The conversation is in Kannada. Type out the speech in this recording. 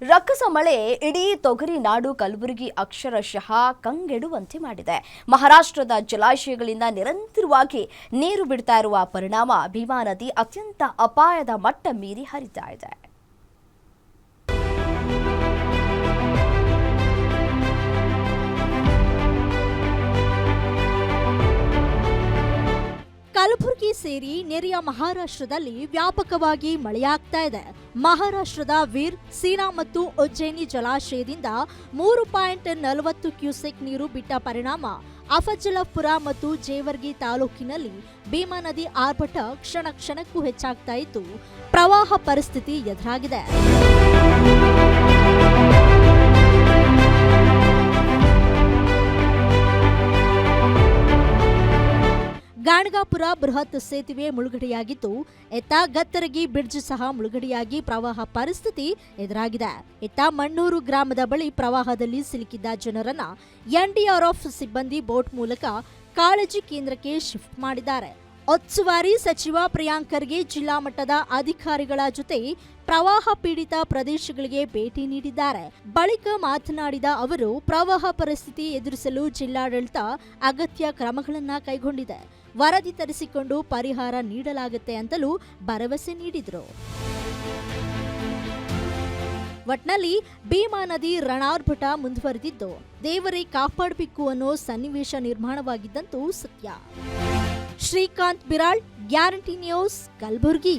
ರಕ್ಕಸ ಮಳೆ ಇಡೀ ತೊಗರಿ ನಾಡು ಕಲಬುರಗಿ ಅಕ್ಷರಶಃ ಕಂಗೆಡುವಂತೆ ಮಾಡಿದೆ. ಮಹಾರಾಷ್ಟ್ರದ ಜಲಾಶಯಗಳಿಂದ ನಿರಂತರವಾಗಿ ನೀರು ಬಿಡ್ತಾ ಇರುವ ಪರಿಣಾಮ ಭೀಮಾ ನದಿ ಅತ್ಯಂತ ಅಪಾಯದ ಮಟ್ಟ ಮೀರಿ ಹರಿತಾ ಇದೆ. ಕಲಬುರಗಿ ಸೇರಿ ನೆರೆಯ ಮಹಾರಾಷ್ಟ್ರದಲ್ಲಿ ವ್ಯಾಪಕವಾಗಿ ಮಳೆಯಾಗ್ತಾ ಇದೆ. ಮಹಾರಾಷ್ಟ್ರದ ವೀರ್, ಸೀನಾ ಮತ್ತು ಉಜ್ಜಯಿನಿ ಜಲಾಶಯದಿಂದ 3.40 ಕ್ಯೂಸೆಕ್ ನೀರು ಬಿಟ್ಟ ಪರಿಣಾಮ ಅಫಜಲಪುರ ಮತ್ತು ಜೇವರ್ಗಿ ತಾಲೂಕಿನಲ್ಲಿ ಭೀಮಾ ನದಿ ಆರ್ಭಟ ಕ್ಷಣ ಕ್ಷಣಕ್ಕೂ ಹೆಚ್ಚಾಗ್ತಾ ಇದ್ದು ಪ್ರವಾಹ ಪರಿಸ್ಥಿತಿ ಎದುರಾಗಿದೆ. ಗಾಣಗಾಪುರ ಬೃಹತ್ ಸೇತುವೆ ಮುಳುಗಡೆಯಾಗಿದ್ದು, ಗತ್ತರಗಿ ಬ್ರಿಡ್ಜ್ ಸಹ ಮುಳುಗಡೆಯಾಗಿ ಪ್ರವಾಹ ಪರಿಸ್ಥಿತಿ ಎದುರಾಗಿದೆ. ಮಣ್ಣೂರು ಗ್ರಾಮದ ಬಳಿ ಪ್ರವಾಹದಲ್ಲಿ ಸಿಲುಕಿದ್ದ ಜನರನ್ನ ಎನ್ಡಿಆರ್ಎಫ್ ಸಿಬ್ಬಂದಿ ಬೋಟ್ ಮೂಲಕ ಕಾಳಜಿ ಕೇಂದ್ರಕ್ಕೆ ಶಿಫ್ಟ್ ಮಾಡಿದ್ದಾರೆ. ಉಸ್ತುವಾರಿ ಸಚಿವ ಪ್ರಿಯಾಂಕ್ ಖರ್ಗೆ ಜಿಲ್ಲಾ ಮಟ್ಟದ ಅಧಿಕಾರಿಗಳ ಜೊತೆ ಪ್ರವಾಹ ಪೀಡಿತ ಪ್ರದೇಶಗಳಿಗೆ ಭೇಟಿ ನೀಡಿದ್ದಾರೆ. ಬಳಿಕ ಮಾತನಾಡಿದ ಅವರು, ಪ್ರವಾಹ ಪರಿಸ್ಥಿತಿ ಎದುರಿಸಲು ಜಿಲ್ಲಾಡಳಿತ ಅಗತ್ಯ ಕ್ರಮಗಳನ್ನು ಕೈಗೊಂಡಿದೆ. ವರದಿ ತರಿಸಿಕೊಂಡು ಪರಿಹಾರ ನೀಡಲಾಗುತ್ತೆ ಅಂತಲೂ ಭರವಸೆ ನೀಡಿದರು. ಒಟ್ನಲ್ಲಿ ಭೀಮಾ ನದಿ ರಣಾರ್ಭಟ ಮುಂದುವರೆದಿದ್ದು, ದೇವರೇ ಕಾಪಾಡಬೇಕು ಅನ್ನೋ ಸನ್ನಿವೇಶ ನಿರ್ಮಾಣವಾಗಿದ್ದಂತೂ ಸತ್ಯ. Srikanth Biral, guarantee news, Kalaburagi.